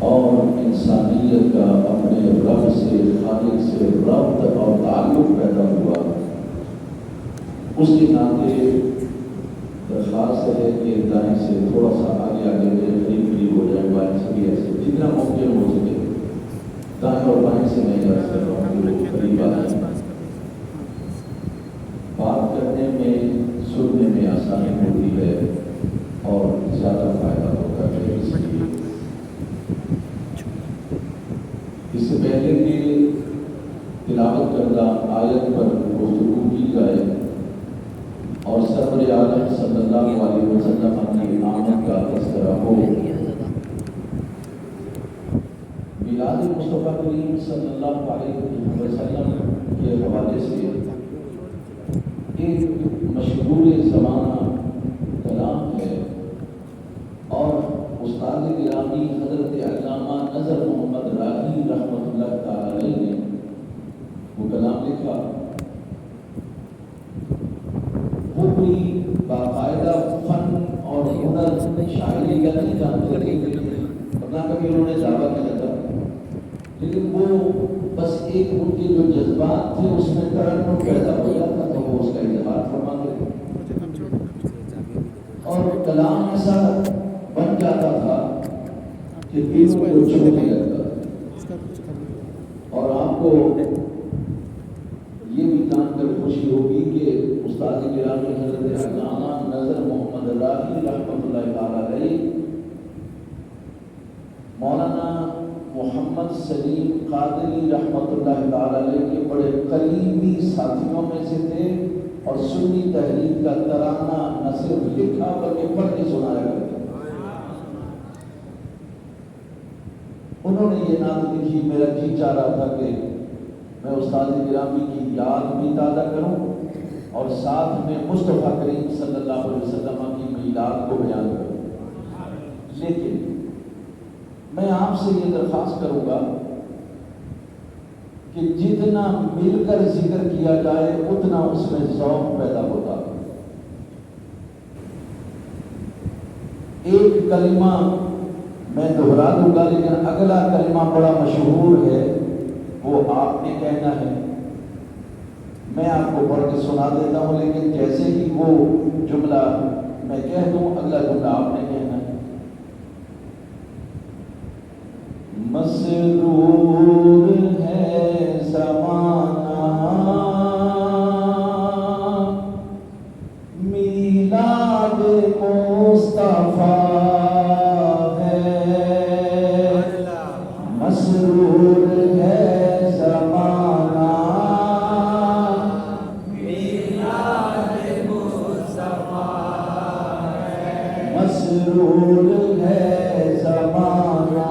اور انسانیت کا اپنے رب سے خالق سے ربط اور تعلق پیدا ہوا، اس کے ناطے درخواست ہے کہ دائیں سے تھوڑا سا آگے آگے میرے قریب ہو جائے، بائیں سے بھی ایسے جتنا ممکن ہو سکے، دائیں اور بائیں سے میں کر سکتا ہوں قریب آ جائیں۔ بات کرنے میں سننے میں آسانی ہوتی ہے اور زیادہ فائدہ ہوتا ہے، اس لیے اس سے پہلے کہ تلاوت کردہ آیت پر گفتگو کی جائے اور سرور عالم صلی اللہ علیہ وسلم کی آمد کا تذکرہ ہو، میلاد مصطفیٰ کریم صلی اللہ علیہ وسلم کے حوالے سے ایک مشہور زمانہ کلام ہے، اور استاد گرامی حضرت علامہ نظر محمد راہی رحمۃ اللہ تعالی علیہ نے وہ کلام لکھا۔ وہ کوئی باقاعدہ فن اور ہنر شاعری کا نہیں جانتے تھے، ورنہ کبھی انہوں نے دعویٰ کیا تھا، لیکن وہ بس ایک ان کے جو جذبات تھے اس میں ترنم پیدا ہو جاتا تو وہ اس کا اظہار فرماتے تھے، اور کلام ایسا بن جاتا تھا کہ دل کو چھونے لگتا تھا۔ اور آپ کو یہ بھی جان کر خوشی ہوگی کہ استاد گرامی حضرت علامہ نظر محمد راہی رحمۃ اللہ تعالی علیہ مولانا محمد سلیم قادری رحمۃ اللہ تعالی علیہ کے بڑے قریبی ساتھیوں میں سے تھے، اور سنی تحریک کا ترانہ نہ صرف لکھا بلکہ پڑھ کے سنایا کرتے۔ انہوں نے یہ نعت لکھی، میرا جی چاہ رہا تھا کہ میں استاد گرامی کی یاد بھی تازہ کروں اور ساتھ میں مصطفیٰ کریم صلی اللہ علیہ وسلم کی میلاد کو بیان کروں، لیکن میں آپ سے یہ درخواست کروں گا کہ جتنا مل کر ذکر کیا جائے اتنا اس میں ذوق پیدا ہوتا۔ ایک کلمہ میں دہرا دوں گا، لیکن اگلا کلمہ بڑا مشہور ہے، وہ آپ نے کہنا ہے، میں آپ کو پڑھ کے سنا دیتا ہوں، لیکن جیسے ہی وہ جملہ میں کہہ دوں اگلا جملہ آپ نے کہنا ہے۔ مسرور ہے زمانہ میلاد مصطفیٰ ہے، مسرور ہے زمانہ میلاد مصطفیٰ ہے، مسرور ہے زمانہ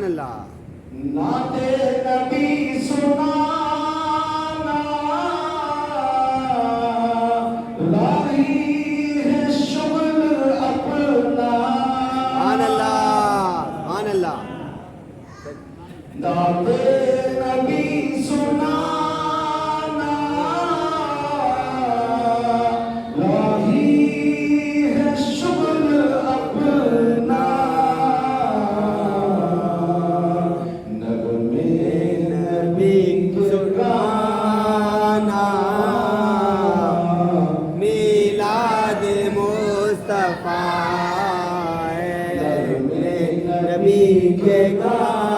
سبحان اللہ ناتے نبی سنانا راہی ہے شغل اپنا سبحان اللہ سبحان اللہ ناتے نبی سنانا راہی ہے شغل اپنا نغمے نبی کے گانا میلاد مصطفیٰ نبی کے گانا